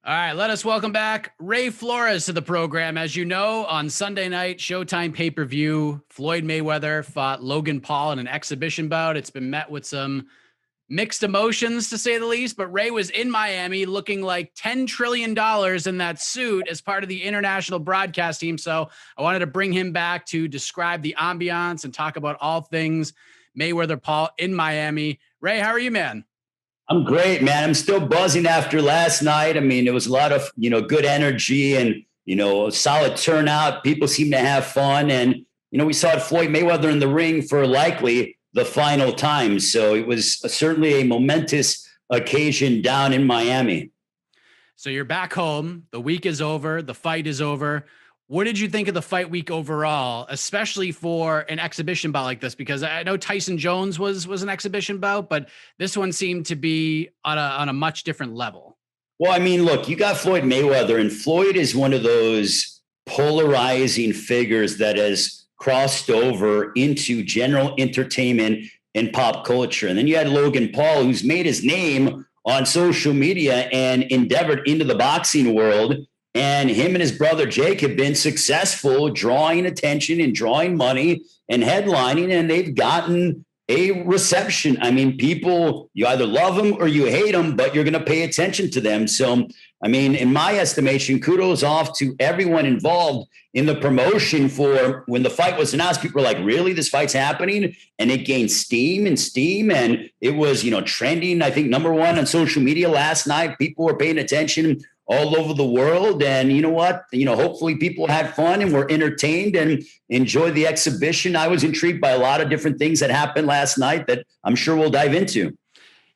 All right, let us welcome back Ray Flores to the program. As you know, on Sunday night, Showtime pay-per-view, Floyd Mayweather fought Logan Paul in an exhibition bout. It's been met with some mixed emotions, to say the least, but Ray was in Miami looking like $10 trillion in that suit as part of the international broadcast team. So I wanted to bring him back to describe the ambiance and talk about all things Mayweather Paul in Miami. Ray, how are you, man? I'm great, man. I'm still buzzing after last night. I mean, it was a lot of, good energy and, a solid turnout. People seem to have fun. And, we saw Floyd Mayweather in the ring for likely the final time. So it was certainly a momentous occasion down in Miami. So you're back home. The week is over. The fight is over. What did you think of the fight week overall, especially for an exhibition bout like this? Because I know Tyson Jones was an exhibition bout, but this one seemed to be on a much different level. Well, I mean, look, you got Floyd Mayweather, and Floyd is one of those polarizing figures that has crossed over into general entertainment and pop culture. And then you had Logan Paul, who's made his name on social media and endeavored into the boxing world. And him and his brother Jake have been successful drawing attention and drawing money and headlining, and they've gotten a reception. I mean, people, you either love them or you hate them, but you're going to pay attention to them. So, I mean, in my estimation, kudos off to everyone involved in the promotion. For when the fight was announced, people were like, really, this fight's happening? And it gained steam. And it was, trending, I think, number one on social media last night. People were paying attention all over the world. And you know what? Hopefully people had fun and were entertained and enjoyed the exhibition. I was intrigued by a lot of different things that happened last night that I'm sure we'll dive into.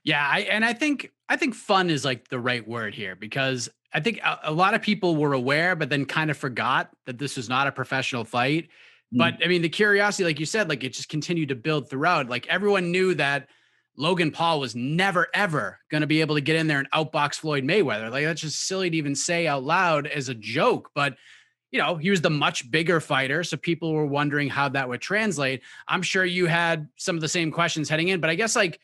Yeah. I think fun is like the right word here, because I think a lot of people were aware, but then kind of forgot that this was not a professional fight. But I mean, the curiosity, like you said, like it just continued to build throughout. Like everyone knew that Logan Paul was never, ever going to be able to get in there and outbox Floyd Mayweather. Like that's just silly to even say out loud as a joke, but he was the much bigger fighter. So people were wondering how that would translate. I'm sure you had some of the same questions heading in, but I guess like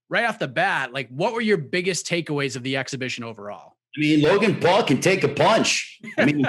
right off the bat, like what were your biggest takeaways of the exhibition overall? I mean, Logan Paul can take a punch. I mean,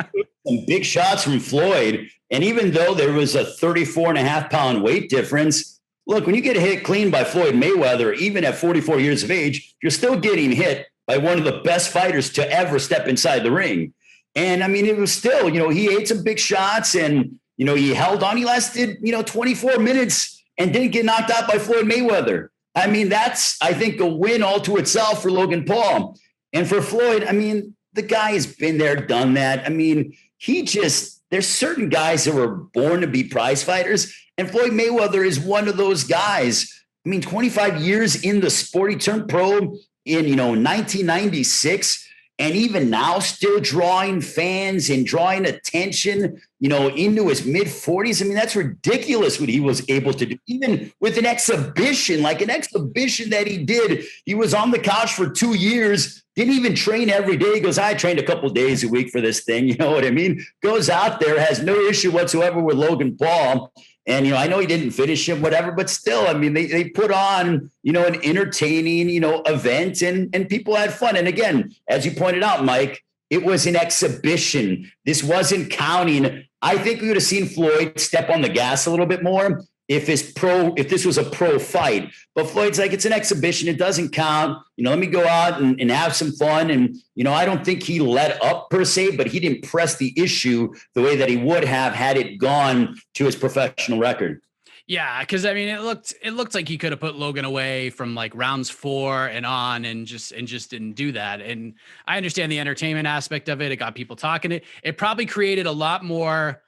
some big shots from Floyd. And even though there was a 34.5-pound weight difference, look, when you get hit clean by Floyd Mayweather, even at 44 years of age, you're still getting hit by one of the best fighters to ever step inside the ring. And I mean, it was still, he ate some big shots and, he held on. He lasted, 24 minutes and didn't get knocked out by Floyd Mayweather. I mean, that's, I think, a win all to itself for Logan Paul. And for Floyd, I mean, the guy has been there, done that. I mean, there's certain guys that were born to be prize fighters. And Floyd Mayweather is one of those guys. I mean, 25 years in the sport. He turned pro in, 1996. And even now still drawing fans and drawing attention, into his mid 40s. I mean, that's ridiculous what he was able to do, even with an exhibition that he did. He was on the couch for 2 years, didn't even train every day. He goes, I trained a couple of days a week for this thing. You know what I mean? Goes out there, has no issue whatsoever with Logan Paul. And, I know he didn't finish him, whatever, but still, I mean, they put on, an entertaining, event and people had fun. And again, as you pointed out, Mike, it was an exhibition. This wasn't counting. I think we would have seen Floyd step on the gas a little bit more if this was a pro fight. But Floyd's like, it's an exhibition. It doesn't count. Let me go out and have some fun. And, I don't think he let up per se, but he didn't press the issue the way that he would have had it gone to his professional record. Yeah, because I mean, it looked like he could have put Logan away from like rounds 4 and on, and just didn't do that. And I understand the entertainment aspect of it. It got people talking. It probably created a lot more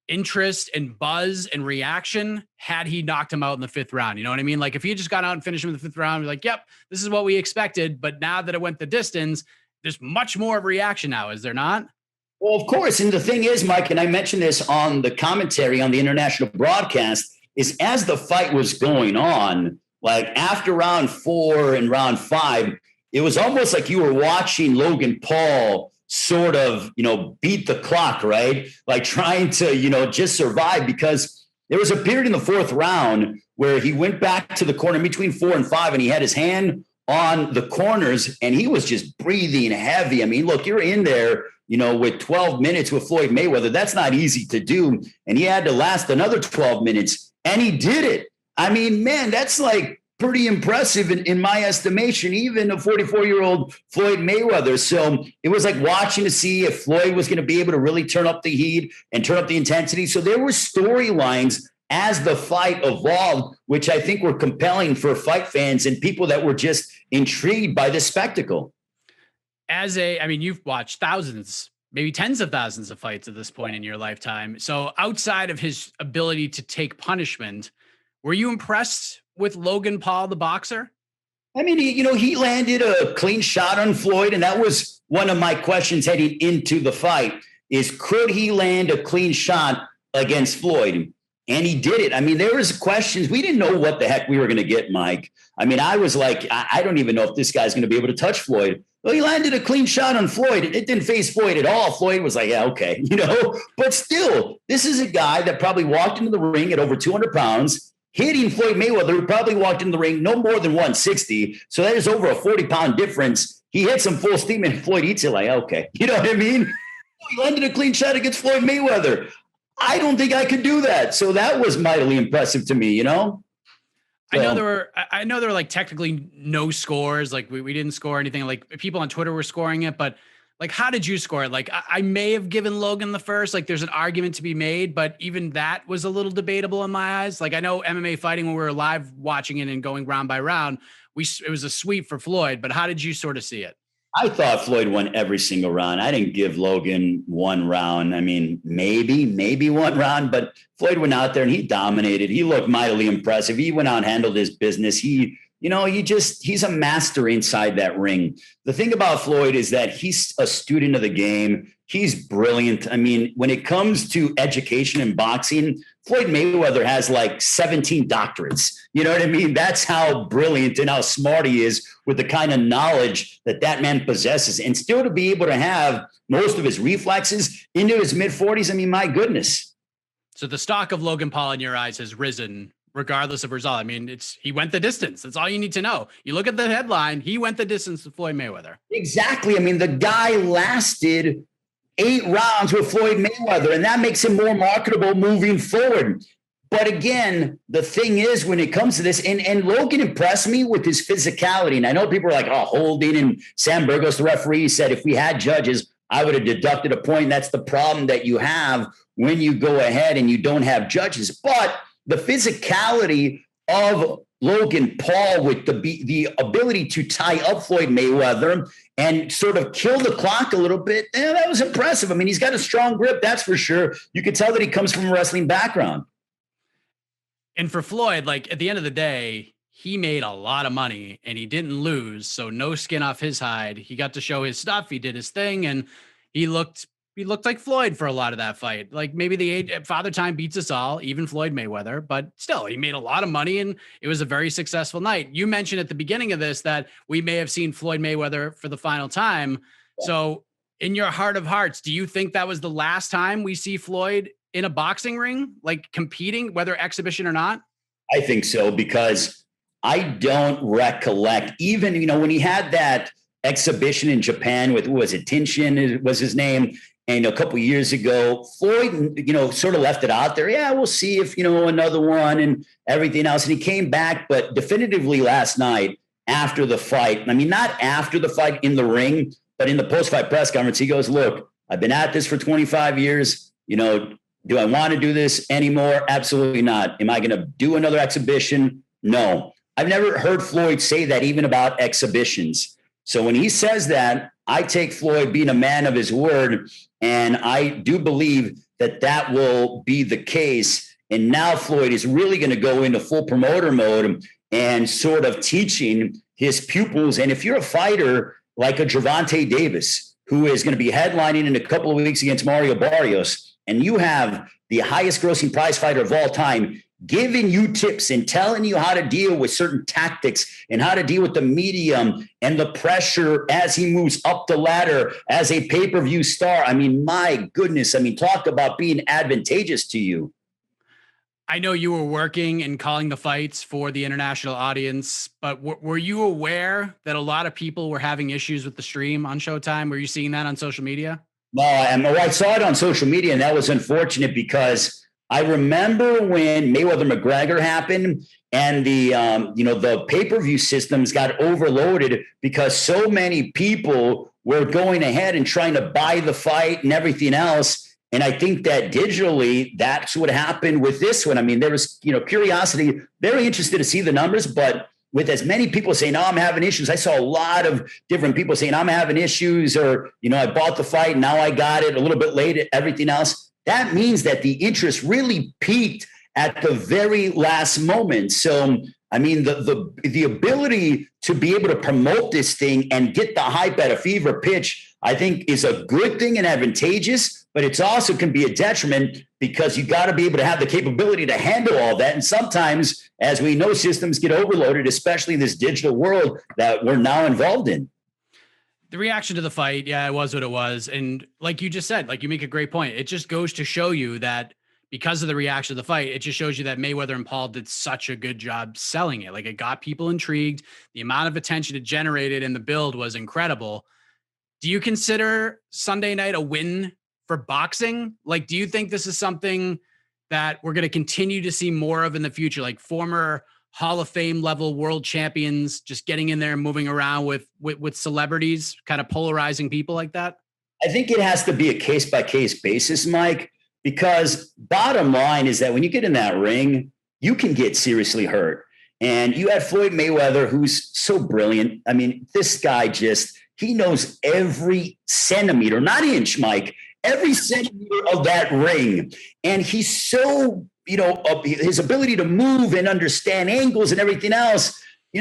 interest and buzz and reaction had he knocked him out in the 5th round. You know what I mean? Like if he just got out and finished him in the 5th round, we're like, yep, this is what we expected. But now that it went the distance, there's much more of a reaction now, is there not? Well, of course. And the thing is, Mike, and I mentioned this on the commentary on the international broadcast, is as the fight was going on, like after round 4 and round 5, it was almost like you were watching Logan Paul sort of, beat the clock, right? Like trying to, just survive, because there was a period in the 4th round where he went back to the corner between 4 and 5 and he had his hand on the corners, and he was just breathing heavy. I mean, look, you're in there, with 12 minutes with Floyd Mayweather. That's not easy to do. And he had to last another 12 minutes, and he did it. I mean, man, that's like pretty impressive in my estimation, even a 44-year-old Floyd Mayweather. So it was like watching to see if Floyd was going to be able to really turn up the heat and turn up the intensity. So there were storylines as the fight evolved, which I think were compelling for fight fans and people that were just intrigued by this spectacle. You've watched thousands, maybe tens of thousands of fights at this point in your lifetime. So outside of his ability to take punishment, were you impressed with Logan Paul, the boxer? I mean, he landed a clean shot on Floyd, and that was one of my questions heading into the fight is, could he land a clean shot against Floyd? And he did it. I mean, there was questions. We didn't know what the heck we were going to get, Mike. I mean, I was like, I don't even know if this guy's going to be able to touch Floyd. Well, he landed a clean shot on Floyd. It didn't face Floyd at all. Floyd was like, yeah, okay, But still, this is a guy that probably walked into the ring at over 200 pounds, hitting Floyd Mayweather, who probably walked in the ring no more than 160. So that is over a 40-pound difference. He hits him full steam, and Floyd eats it like, okay. You know what I mean? He landed a clean shot against Floyd Mayweather. I don't think I could do that. So that was mightily impressive to me, So. I know there were like technically no scores. Like we didn't score anything. Like people on Twitter were scoring it, but like, how did you score it? Like I may have given Logan the first, like there's an argument to be made, but even that was a little debatable in my eyes. Like I know MMA fighting, when we were live watching it and going round by round, it was a sweep for Floyd, but how did you sort of see it? I thought Floyd won every single round. I didn't give Logan one round. I mean, maybe one round, but Floyd went out there and he dominated. He looked mightily impressive. He went out and handled his business. He's a master inside that ring. The thing about Floyd is that he's a student of the game. He's brilliant. I mean, when it comes to education and boxing, Floyd Mayweather has like 17 doctorates. You know what I mean? That's how brilliant and how smart he is with the kind of knowledge that man possesses. And still to be able to have most of his reflexes into his mid-40s, I mean, my goodness. So the stock of Logan Paul in your eyes has risen regardless of result. I mean, he went the distance. That's all you need to know. You look at the headline, he went the distance to Floyd Mayweather. Exactly. I mean, the guy lasted 8 rounds with Floyd Mayweather, and that makes him more marketable moving forward. But again, the thing is, when it comes to this, and Logan impressed me with his physicality. And I know people are like, Holding, and Sam Burgos, the referee, said if we had judges, I would have deducted a point. That's the problem that you have when you go ahead and you don't have judges. But the physicality of Logan Paul with the ability to tie up Floyd Mayweather and sort of kill the clock a little bit, that was impressive. I mean, he's got a strong grip, that's for sure. You could tell that he comes from a wrestling background. And for Floyd, like at the end of the day, he made a lot of money and he didn't lose. So no skin off his hide. He got to show his stuff. He did his thing, and he looked like Floyd for a lot of that fight. Like maybe Father Time beats us all, even Floyd Mayweather, but still he made a lot of money and it was a very successful night. You mentioned at the beginning of this that we may have seen Floyd Mayweather for the final time. Yeah. So in your heart of hearts, do you think that was the last time we see Floyd in a boxing ring, like competing, whether exhibition or not? I think so, because I don't recollect even, when he had that exhibition in Japan with, who was it? Tinshin was his name. And a couple of years ago, Floyd, sort of left it out there. Yeah, we'll see if, another one and everything else. And he came back, but definitively last night after the fight, I mean, not after the fight in the ring, but in the post-fight press conference, he goes, look, I've been at this for 25 years. Do I want to do this anymore? Absolutely not. Am I going to do another exhibition? No. I've never heard Floyd say that even about exhibitions. So when he says that, I take Floyd being a man of his word, and I do believe that will be the case. And now Floyd is really going to go into full promoter mode and sort of teaching his pupils. And if you're a fighter like a Gervonta Davis, who is going to be headlining in a couple of weeks against Mario Barrios, and you have the highest grossing prize fighter of all time giving you tips and telling you how to deal with certain tactics and how to deal with the medium and the pressure as he moves up the ladder as a pay-per-view star. I mean, my goodness. I mean, talk about being advantageous to you. I know you were working and calling the fights for the international audience, but were you aware that a lot of people were having issues with the stream on Showtime? Were you seeing that on social media? No, I saw it on social media, and that was unfortunate because I remember when Mayweather McGregor happened, and the pay-per-view systems got overloaded because so many people were going ahead and trying to buy the fight and everything else. And I think that digitally, that's what happened with this one. I mean, there was, curiosity, very interested to see the numbers, but with as many people saying, "Oh, I'm having issues," I saw a lot of different people saying, "I'm having issues," or, I bought the fight, now I got it a little bit late, everything else. That means that the interest really peaked at the very last moment. So, I mean, the ability to be able to promote this thing and get the hype at a fever pitch, I think is a good thing and advantageous, but it's also can be a detriment because you got to be able to have the capability to handle all that. And sometimes, as we know, systems get overloaded, especially in this digital world that we're now involved in. The reaction to the fight, yeah, it was what it was. And like you just said, like you make a great point. It just goes to show you that because of the reaction to the fight, it just shows you that Mayweather and Paul did such a good job selling it. Like it got people intrigued. The amount of attention it generated in the build was incredible. Do you consider Sunday night a win for boxing? Like, do you think this is something that we're going to continue to see more of in the future? Like former Hall of Fame level world champions just getting in there and moving around with celebrities, kind of polarizing people like that? I think it has to be a case by case basis, Mike, because bottom line is that when you get in that ring, you can get seriously hurt. And you had Floyd Mayweather, who's so brilliant. I mean, this guy he knows every centimeter, not inch, Mike, every centimeter of that ring. And he's so, his ability to move and understand angles and everything else, he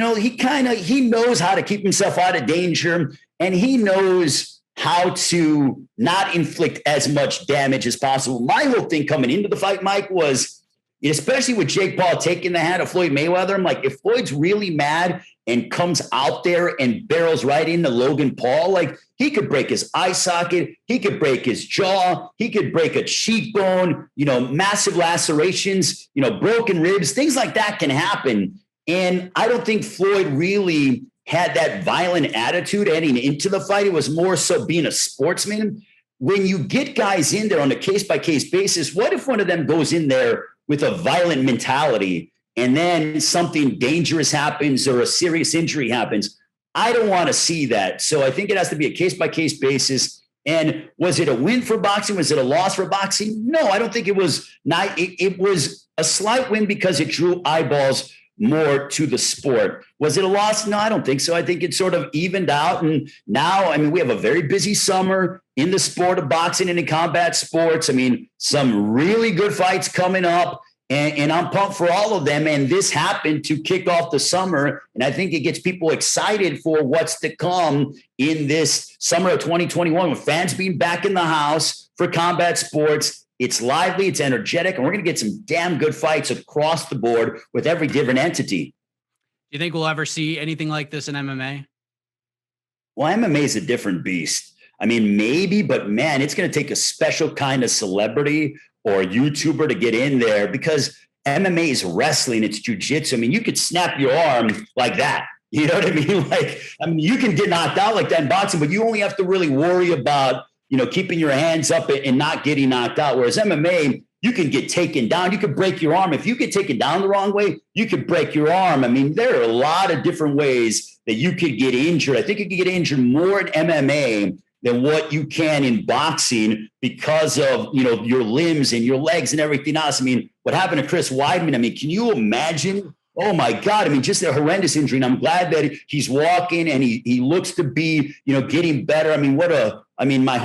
knows how to keep himself out of danger, and he knows how to not inflict as much damage as possible. My whole thing coming into the fight, Mike, was, especially with Jake Paul taking the hand of Floyd Mayweather, I'm like, if Floyd's really mad and comes out there and barrels right into Logan Paul, like he could break his eye socket, he could break his jaw, he could break a cheekbone, massive lacerations, broken ribs, things like that can happen. And I don't think Floyd really had that violent attitude heading into the fight. It was more so being a sportsman. When you get guys in there on a case-by-case basis, what if one of them goes in there with a violent mentality and then something dangerous happens or a serious injury happens? I don't want to see that. So I think it has to be a case-by-case basis. And was it a win for boxing? Was it a loss for boxing? No, I don't think it was. It was a slight win because it drew eyeballs more to the sport. Was it a loss? No, I don't think so. I think it sort of evened out. And now, I mean, we have a very busy summer in the sport of boxing and in combat sports. I mean, some really good fights coming up, and I'm pumped for all of them. And this happened to kick off the summer. And I think it gets people excited for what's to come in this summer of 2021 with fans being back in the house for combat sports. It's lively, it's energetic, and we're going to get some damn good fights across the board with every different entity. Do you think we'll ever see anything like this in MMA? Well, MMA is a different beast. I mean, maybe, but man, it's going to take a special kind of celebrity or YouTuber to get in there because MMA is wrestling, it's jiu-jitsu. I mean, you could snap your arm like that. You know what I mean? You can get knocked out like that in boxing, but you only have to really worry about keeping your hands up and not getting knocked out. Whereas MMA, you can get taken down. You could break your arm. If you get taken down the wrong way, you could break your arm. I mean, there are a lot of different ways that you could get injured. I think you could get injured more in MMA than what you can in boxing because of, your limbs and your legs and everything else. I mean, what happened to Chris Weidman? I mean, can you imagine? Oh my God. I mean, just a horrendous injury. And I'm glad that he's walking and he looks to be, getting better. I mean, my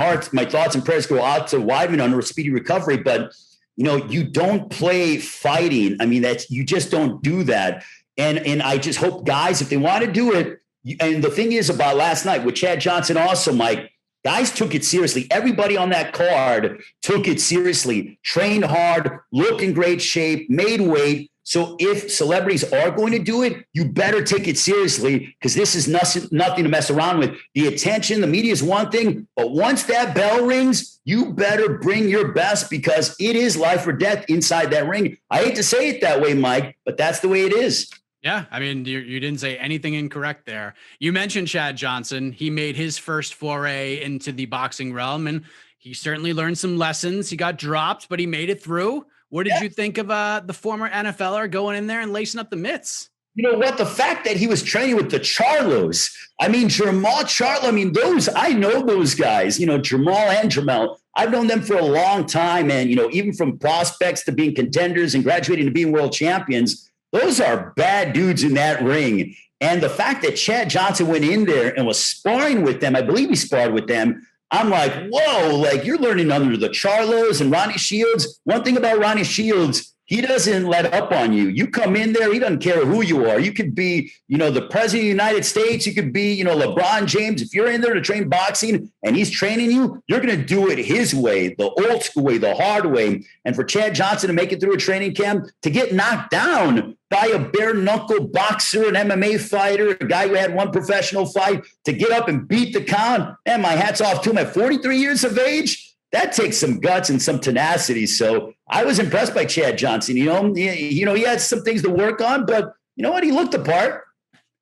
thoughts and prayers go out to Weidman on a speedy recovery, but you don't play fighting. I mean, you just don't do that. And I just hope guys, if they want to do it. And the thing is about last night with Chad Johnson also, Mike, guys took it seriously. Everybody on that card took it seriously, trained hard, looked in great shape, made weight. So if celebrities are going to do it, you better take it seriously, because this is nothing to mess around with. The attention, the media is one thing, but once that bell rings, you better bring your best, because it is life or death inside that ring. I hate to say it that way, Mike, but that's the way it is. Yeah, I mean, you didn't say anything incorrect there. You mentioned Chad Johnson. He made his first foray into the boxing realm, and he certainly learned some lessons. He got dropped, but he made it through. What did you think of the former NFLer going in there and lacing up the mitts? You know what? The fact that he was training with the Charlos, I mean, Jamal Charlo, I mean, I know those guys, Jamal and Jamel. I've known them for a long time. And, even from prospects to being contenders and graduating to being world champions, those are bad dudes in that ring. And the fact that Chad Johnson went in there and was sparring with them, I believe he sparred with them, I'm like, whoa, like you're learning under the Charlos and Ronnie Shields. One thing about Ronnie Shields, he doesn't let up on you. You come in there, he doesn't care who you are. You could be, the president of the United States. You could be, LeBron James. If you're in there to train boxing and he's training you, you're going to do it his way, the old school way, the hard way. And for Chad Johnson to make it through a training camp, to get knocked down by a bare knuckle boxer, an MMA fighter, a guy who had one professional fight, to get up and beat the count, and my hat's off to him at 43 years of age. That takes some guts and some tenacity. So I was impressed by Chad Johnson. He had some things to work on, but you know what? He looked the part.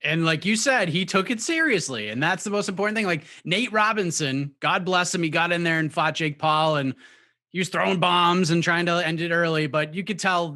And like you said, he took it seriously. And that's the most important thing. Like Nate Robinson, God bless him. He got in there and fought Jake Paul, and he was throwing bombs and trying to end it early, but you could tell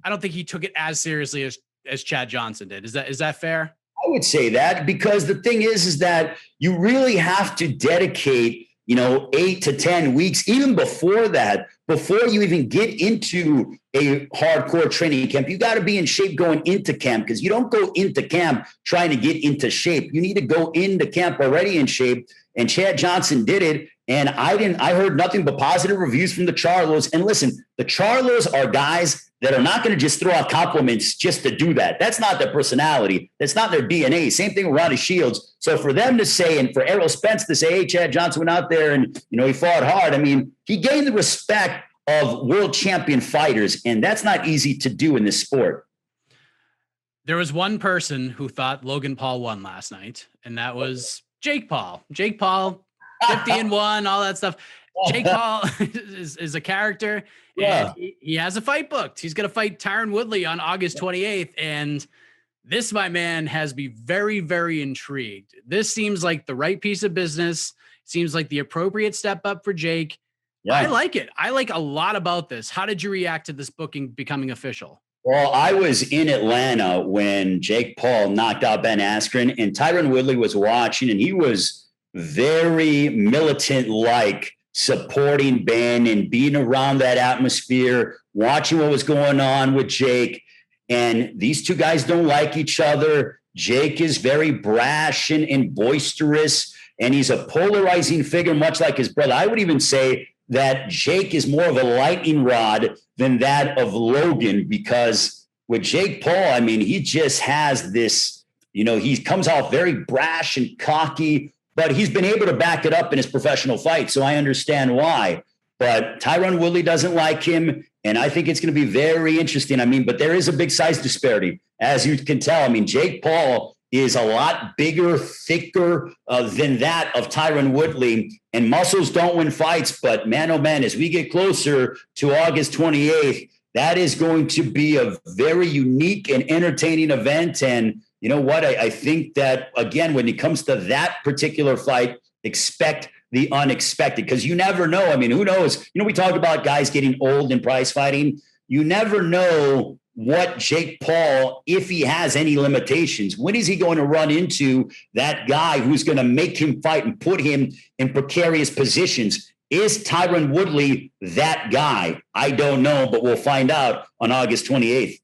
I don't think he took it as seriously as Chad Johnson did. Is that fair? I would say that, because the thing is that you really have to dedicate 8 to 10 weeks, even before that, before you even get into a hardcore training camp. You got to be in shape going into camp, because you don't go into camp trying to get into shape. You need to go into camp already in shape. And Chad Johnson did it. And I heard nothing but positive reviews from the Charlos. And listen, the Charlos are guys that are not going to just throw out compliments just to do that. That's not their personality. That's not their DNA. Same thing with Ronnie Shields. So for them to say, and for Errol Spence to say, hey, Chad Johnson went out there and, he fought hard. I mean, he gained the respect of world champion fighters. And that's not easy to do in this sport. There was one person who thought Logan Paul won last night, and that was Jake Paul. Jake Paul, 50-1, all that stuff. Jake Paul is a character, and he has a fight booked. He's going to fight Tyron Woodley on August 28th. And this, my man, has me very, very intrigued. This seems like the right piece of business. Seems like the appropriate step up for Jake. Yeah. I like it. I like a lot about this. How did you react to this booking becoming official? Well, I was in Atlanta when Jake Paul knocked out Ben Askren, and Tyron Woodley was watching, and he was very militant-like, supporting Ben and being around that atmosphere, watching what was going on with Jake. And these two guys don't like each other. Jake is very brash and boisterous, and he's a polarizing figure, much like his brother. I would even say that Jake is more of a lightning rod than that of Logan, because with Jake Paul, I mean, he just has this, he comes off very brash and cocky, but he's been able to back it up in his professional fight. So I understand why. But Tyron Woodley doesn't like him. And I think it's going to be very interesting. I mean, but there is a big size disparity, as you can tell. I mean, Jake Paul is a lot bigger, thicker than that of Tyron Woodley. And muscles don't win fights. But man, oh man, as we get closer to August 28th, that is going to be a very unique and entertaining event. And you know what? I think that, again, when it comes to that particular fight, expect the unexpected, because you never know. I mean, who knows? We talk about guys getting old in prize fighting. You never know what Jake Paul, if he has any limitations, when is he going to run into that guy who's going to make him fight and put him in precarious positions? Is Tyron Woodley that guy? I don't know, but we'll find out on August 28th.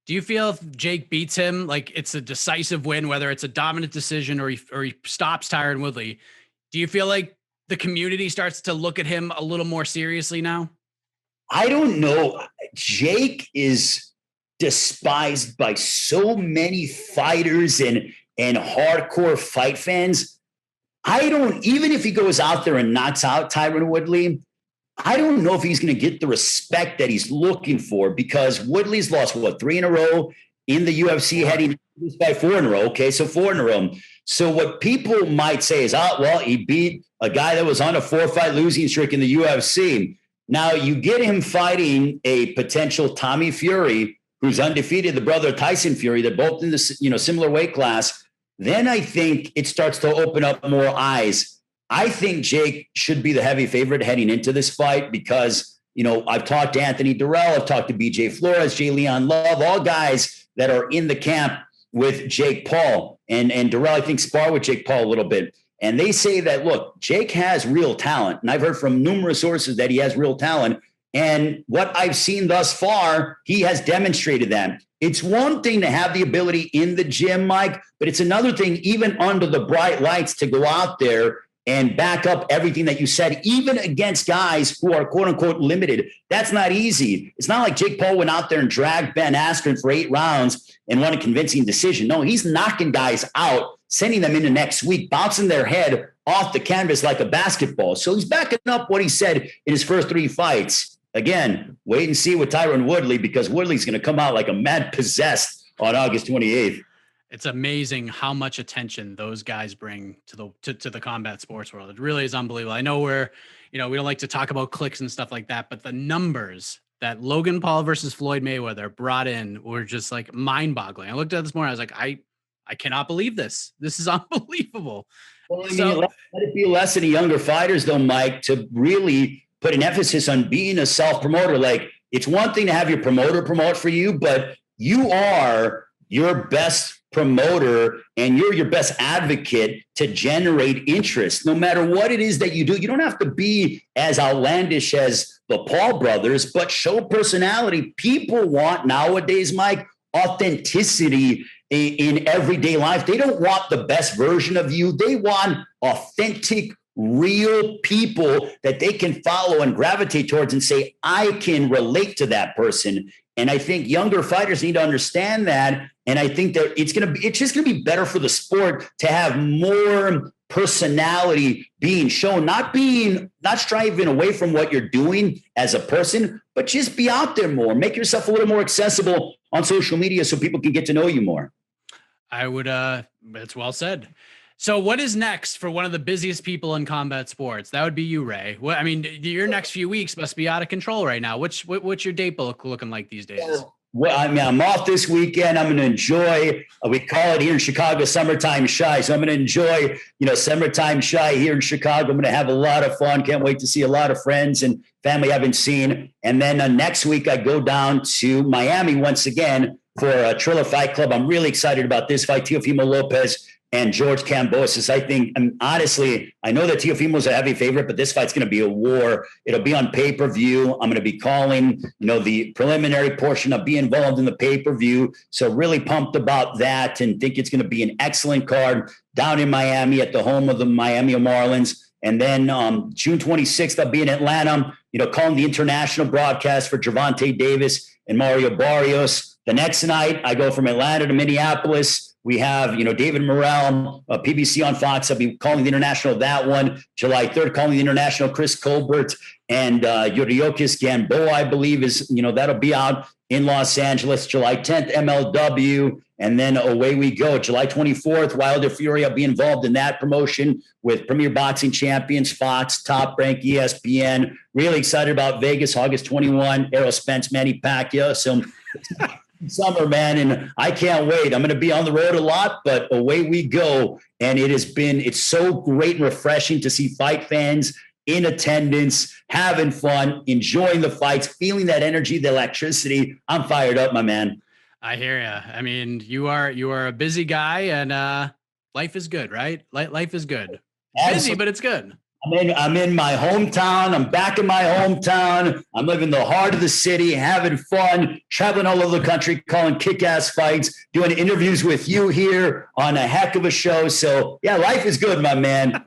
Do you feel if Jake beats him, like it's a decisive win, whether it's a dominant decision or he stops Tyron Woodley? Do you feel like the community starts to look at him a little more seriously now? I don't know. Jake is despised by so many fighters and hardcore fight fans. Even if he goes out there and knocks out Tyron Woodley, I don't know if he's going to get the respect that he's looking for, because Woodley's lost, 3 in a row in the UFC, heading by 4 in a row. Okay, so 4 in a row. So what people might say is, he beat a guy that was on a 4-fight losing streak in the UFC. Now you get him fighting a potential Tommy Fury, who's undefeated, the brother of Tyson Fury. They're both in this, similar weight class. Then I think it starts to open up more eyes. I think Jake should be the heavy favorite heading into this fight because, I've talked to Anthony Durrell, I've talked to BJ Flores, Jay Leon Love, all guys that are in the camp with Jake Paul. And Durrell, I think, spar with Jake Paul a little bit. And they say that, look, Jake has real talent. And I've heard from numerous sources that he has real talent. And what I've seen thus far, he has demonstrated that. It's one thing to have the ability in the gym, Mike, but it's another thing, even under the bright lights, to go out there and back up everything that you said, even against guys who are quote unquote limited. That's not easy. It's not like Jake Paul went out there and dragged Ben Askren for 8 rounds and won a convincing decision. No, he's knocking guys out, sending them into next week, bouncing their head off the canvas like a basketball. So he's backing up what he said in his first 3 fights. Again, wait and see with Tyron Woodley, because Woodley's going to come out like a mad possessed on August 28th. It's amazing how much attention those guys bring to the combat sports world. It really is unbelievable. I know we don't like to talk about clicks and stuff like that, but the numbers that Logan Paul versus Floyd Mayweather brought in were just like mind-boggling. I looked at it this morning. I was like, I cannot believe this. This is unbelievable. Well, let it be a lesson to younger fighters, though, Mike, to really put an emphasis on being a self-promoter. Like, it's one thing to have your promoter promote for you, but you are your best promoter and you're your best advocate to generate interest. No matter what it is that you do, you don't have to be as outlandish as the Paul brothers, but show personality. People want nowadays, Mike, authenticity in everyday life. They don't want the best version of you. They want authentic, real people that they can follow and gravitate towards and say, I can relate to that person. And I think younger fighters need to understand that. And I think that it's just going to be better for the sport to have more personality being shown, not striving away from what you're doing as a person, but just be out there more, make yourself a little more accessible on social media so people can get to know you more. That's well said. So what is next for one of the busiest people in combat sports? That would be you, Ray. Your next few weeks must be out of control right now. What's your date book looking like these days? Well, I'm off this weekend. I'm going to enjoy, we call it here in Chicago, summertime shy. So I'm going to enjoy, summertime shy here in Chicago. I'm going to have a lot of fun. Can't wait to see a lot of friends and family I haven't seen. And then next week I go down to Miami once again for a Triller Fight Club. I'm really excited about this fight, Teofimo Lopez and George Kambosos. I think, honestly, I know that Teofimo's a heavy favorite, but this fight's going to be a war. It'll be on pay-per-view. I'm going to be calling, the preliminary portion. I'll be involved in the pay-per-view. So really pumped about that and think it's going to be an excellent card down in Miami at the home of the Miami Marlins. And then June 26th, I'll be in Atlanta, calling the international broadcast for Gervonta Davis and Mario Barrios. The next night, I go from Atlanta to Minneapolis. We have, David Morrell, PBC on Fox. I'll be calling the international that one. July 3rd, calling the international Chris Colbert and Yuriokis Gamboa, I believe, is, that'll be out in Los Angeles. July 10th, MLW. And then away we go. July 24th, Wilder Fury. I'll be involved in that promotion with Premier Boxing Champions, Fox, Top Rank, ESPN. Really excited about Vegas, August 21, Errol Spence, Manny Pacquiao. So summer, man, and I can't wait. I'm going to be on the road a lot, but away we go. And it's so great and refreshing to see fight fans in attendance, having fun, enjoying the fights, feeling that energy, the electricity. I'm fired up, my man. I hear you. I mean, you are a busy guy, and life is good, right? Life is good. Absolutely. Busy, but it's good. I'm in my hometown. I'm back in my hometown. I'm living the heart of the city, having fun, traveling all over the country, calling kick-ass fights, doing interviews with you here on a heck of a show. So, yeah, life is good, my man.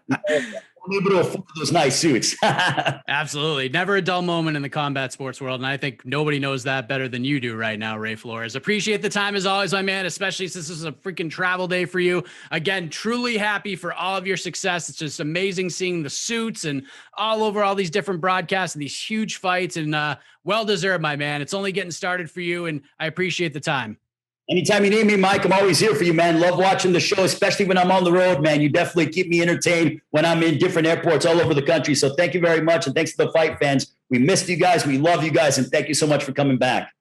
I'm able to afford those nice suits. Absolutely. Never a dull moment in the combat sports world. And I think nobody knows that better than you do right now, Ray Flores. Appreciate the time as always, my man, especially since this is a freaking travel day for you. Again, truly happy for all of your success. It's just amazing seeing the suits and all over all these different broadcasts and these huge fights, and well-deserved, my man. It's only getting started for you, and I appreciate the time. Anytime you need me, Mike, I'm always here for you, man. Love watching the show, especially when I'm on the road, man. You definitely keep me entertained when I'm in different airports all over the country. So thank you very much. And thanks to the fight fans. We missed you guys. We love you guys. And thank you so much for coming back.